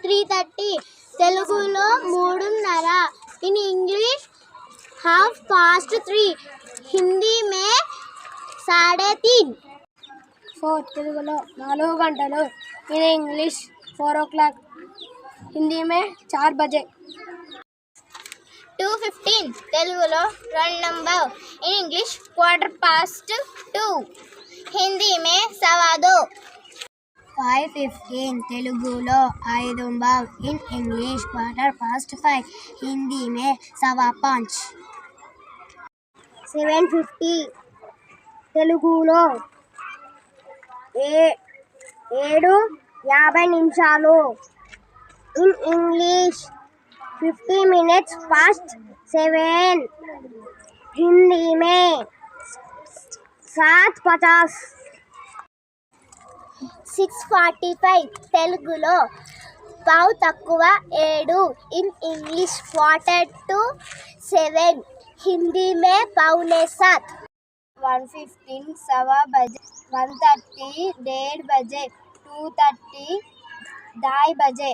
3:30 తెలుగులో 3:30 in English 3:30 Hindi మే 3:30 4 తెలుగులో 4 గంటలు ఇన్ ఇంగ్లీష్ 4 o'clock హిందీ మే 4 बजे 2:15 తెలుగులో 2 నంబర్ ఇన్ ఇంగ్లీష్ 2:15 హిందీ మే 2:15 5:15 తెలుగులో 5 బావ్ ఇన్ ఇంగ్లీష్ 5:15 హిందీ మే 5:15 7:50 తెలుగులో 7:50 in English 50 minutes past 7 Hindi మే 7:50 6:45 తెలుగులో 7:15 ఇన్ ఇంగ్లీష్ 7:45 హిందీ మే 6:45 1:15 1:15 1:30 1:30 2:30 2:30 बजे